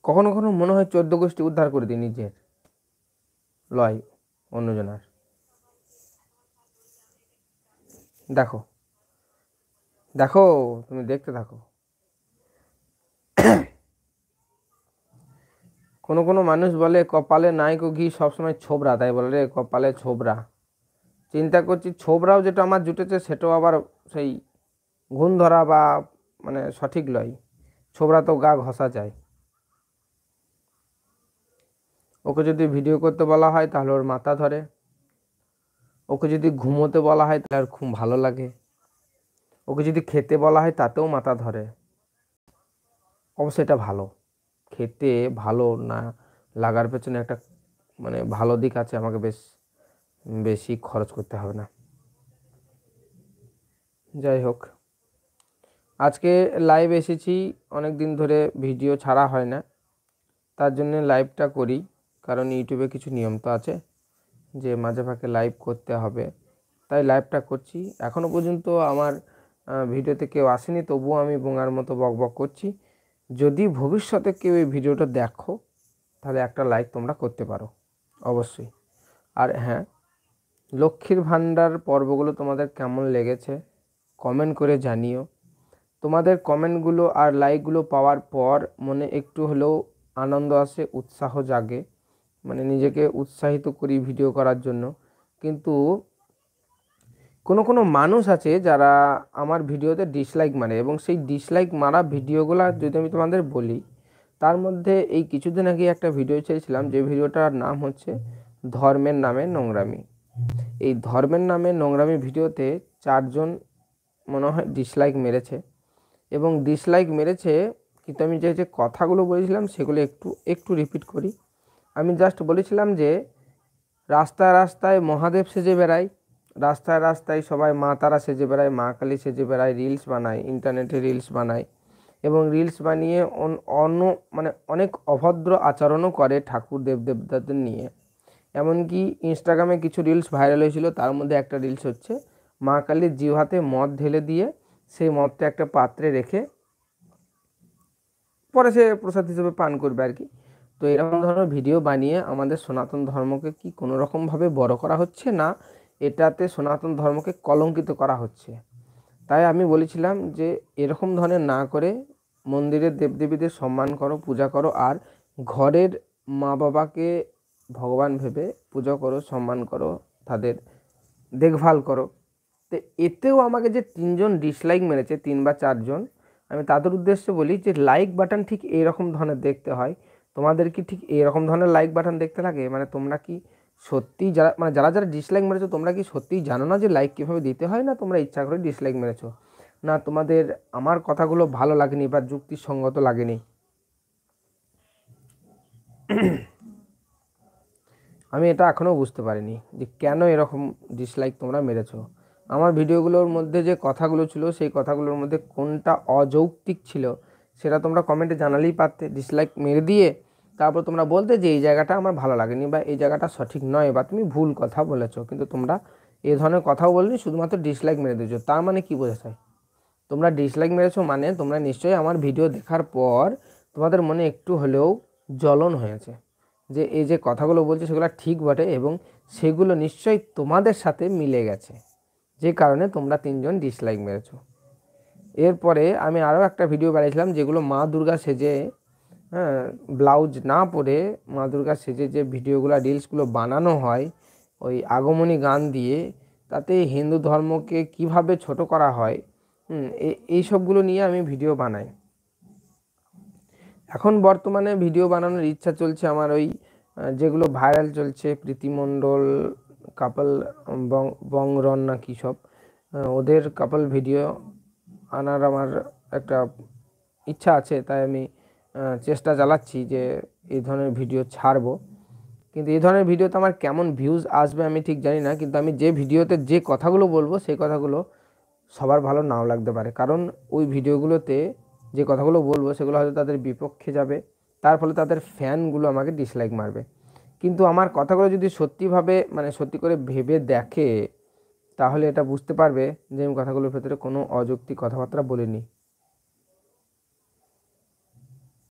কখনো কখনো মনে হয় 14 গোষ্ঠী উদ্ধার করে দিই, নিজের লয় অন্যজনার। দেখো দেখো, তুমি দেখতে থাকো। কোনো কোনো মানুষ বলে কপালে নাই কো ঘি, সবসময় ছোবরা, তাই বলে রে কপালে ছোবরা। চিন্তা করছি ছোবরাও যেটা আমার জুটেছে সেটাও আবার সেই ঘুণ ধরা বা মানে সঠিক লয়। ছোবরা তো গা ঘষা যায়। ওকে যদি ভিডিও করতে বলা হয় তাহলে ওর মাথা ধরে, ওকে যদি ঘুমোতে বলা হয় তাহলে আর খুব ভালো লাগে, ওকে যদি খেতে বলা হয় তাতেও মাথা ধরে। অবশ্যই এটা ভালো, খেতে ভালো না লাগার পেছনে একটা মানে ভালো দিক আছে, আমাকে বেশি খরচ করতে হবে না। যাই হোক, আজকে লাইভ এসেছি, অনেক দিন ধরে ভিডিও ছাড়া হয় না, তার জন্য লাইভটা করি। কারণ ইউটিউবে কিছু নিয়ম তো আছে যে মাঝে ফাঁকে লাইভ করতে হবে, তাই লাইভটা করছি। এখনও পর্যন্ত আমার ভিডিওতে কেউ আসেনি, তবুও আমি বোঙার মতো বক বক করছি। যদি ভবিষ্যতে কেউ এই ভিডিওটা দেখো তাহলে একটা লাইক তোমরা করতে পারো অবশ্যই। আর হ্যাঁ, লক্ষ্মীর ভাণ্ডার পর্বগুলো তোমাদের কেমন লেগেছে কমেন্ট করে জানিও। তোমাদের কমেন্টগুলো আর লাইকগুলো পাওয়ার পর মনে একটু হলেও আনন্দ আসে, উৎসাহ জাগে, মানে নিজেকে উৎসাহিত করি ভিডিও করার জন্য। কিন্তু কোনো কোনো মানুষ আছে যারা আমার ভিডিওতে ডিসলাইক মারে, এবং সেই ডিসলাইক মারা ভিডিওগুলো যদি আমি তোমাদের বলি, তার মধ্যে এই কিছুদিন আগে একটা ভিডিও ছেড়েছিলাম, যে ভিডিওটার নাম হচ্ছে ধর্মের নামে নোংরামি। এই ধর্মের নামে নোংরামি ভিডিওতে 4 জন মনে হয় ডিসলাইক মেরেছে, এবং ডিসলাইক মেরেছে। কিন্তু আমি যে যে কথাগুলো বলেছিলাম সেগুলো একটু একটু রিপিট করি। আমি জাস্ট বলেছিলাম যে রাস্তায় রাস্তায় মহাদেব সেজে বেড়ায়, রাস্তায় রাস্তায় সবাই মা তারা সেজে বেড়ায়, মা কালী সেজে বেড়ায়, রিলস বানায়, ইন্টারনেটে রিলস বানায়, এবং রিলস বানিয়ে অন্য মানে অনেক অভদ্র আচরণও করে ঠাকুর দেবদেবতাদের নিয়ে। এমনকি ইনস্টাগ্রামে কিছু রিলস ভাইরাল হয়েছিল, তার মধ্যে একটা রিলস হচ্ছে মা কালীর জিহ্বাতে মদ ঢেলে দিয়ে সেই মদটা একটা পাত্রে রেখে পরে সে প্রসাদ হিসেবে পান করবে আর কি। তো এরকম ধরনের ভিডিও বানিয়ে আমাদের সনাতন ধর্মকে কি কোনো রকমভাবে বড় করা হচ্ছে না, এটাতে সনাতন ধর্মকে কলঙ্কিত করা হচ্ছে। তাই আমি বলেছিলাম যে এরকম ধরনের না করে মন্দিরের দেবদেবীদের সম্মান করো, পূজা করো, আর ঘরের মা বাবাকে ভগবান ভেবে পূজা করো, সম্মান করো, তাদের দেখভাল করো। তো এতেও আমাকে যে 3 জন ডিসলাইক মেরেছে, 3 বা 4 জন, আমি তাদের উদ্দেশ্যে বলি যে লাইক বাটন ঠিক এইরকম ধরনের দেখতে হয়। তোমাদের কি ঠিক এইরকম ধরনের লাইক বাটন দেখতে লাগে? মানে তোমরা কি সত্যিই যারা মানে যারা যারা ডিসলাইক মেরেছো তোমরা কি সত্যিই জানো না যে লাইক কীভাবে দিতে হয়, না তোমরা ইচ্ছা করে ডিসলাইক মেরেছো, না তোমাদের আমার কথাগুলো ভালো লাগেনি বা যুক্তিসঙ্গত লাগেনি? আমি এটা এখনও বুঝতে পারিনি যে কেন এরকম ডিসলাইক তোমরা মেরেছো। আমার ভিডিওগুলোর মধ্যে যে কথাগুলো ছিল সেই কথাগুলোর মধ্যে কোনটা অযৌক্তিক ছিল সেটা তোমরা কমেন্টে জানালেই পারতে। ডিসলাইক মেরে দিয়ে তারপর তোমরা বলতে যে এই জায়গাটা আমার ভালো লাগেনি বা এই জায়গাটা সঠিক নয় বা তুমি ভুল কথা বলেছো, কিন্তু তোমরা এই ধরনের কথাও বলনি, শুধুমাত্র ডিসলাইক মেরে দিয়েছো। তার মানে কি বোঝাতে? তোমরা ডিসলাইক মেরেছো মানে তোমরা নিশ্চয়ই আমার ভিডিও দেখার পর তোমাদের মনে একটু হলেও জ্বলন হয়েছে যে এই যে কথাগুলো বলছে সেগুলো ঠিক বটে, এবং সেগুলো নিশ্চয়ই তোমাদের সাথে মিলে গেছে, যে কারণে তোমরা 3 জন ডিসলাইক মেরেছো। এরপরে আমি আরও একটা ভিডিও বানিয়েছিলাম যেগুলো মা দুর্গা সেজে, হ্যাঁ, ব্লাউজ না পরে মা দুর্গা সেজে যে ভিডিওগুলো রিলসগুলো বানানো হয় ওই আগমনী গান দিয়ে, তাতে হিন্দু ধর্মকে কিভাবে ছোট করা হয়, এই সবগুলো নিয়ে আমি ভিডিও বানাই। এখন বর্তমানে ভিডিও বানানোর ইচ্ছা চলছে আমার ওই যেগুলো ভাইরাল চলছে, প্রীতিমণ্ডল কাপল বংরন না কী সব, ওদের কাপল ভিডিও আনার আমার একটা ইচ্ছা আছে। তাই আমি চেষ্টা চালাচ্ছি যে এই ধরনের ভিডিও ছাড়বো। কিন্তু এই ধরনের ভিডিওতে আমার কেমন ভিউজ আসবে আমি ঠিক জানি না, কিন্তু আমি যে ভিডিওতে যে কথাগুলো বলবো সেই কথাগুলো সবার ভালো নাও লাগতে পারে, কারণ ওই ভিডিওগুলোতে যে কথাগুলো বলবো সেগুলো হয়তো তাদের বিপক্ষে যাবে, তার ফলে তাদের ফ্যানগুলো আমাকে ডিসলাইক মারবে। কিন্তু আমার কথাগুলো যদি সত্যিভাবে মানে সত্যি করে ভেবে দেখে তাহলে এটা বুঝতে পারবে যে আমি কথাগুলোর ভেতরে কোনো অযৌক্তিক কথাবার্তা বলিনি।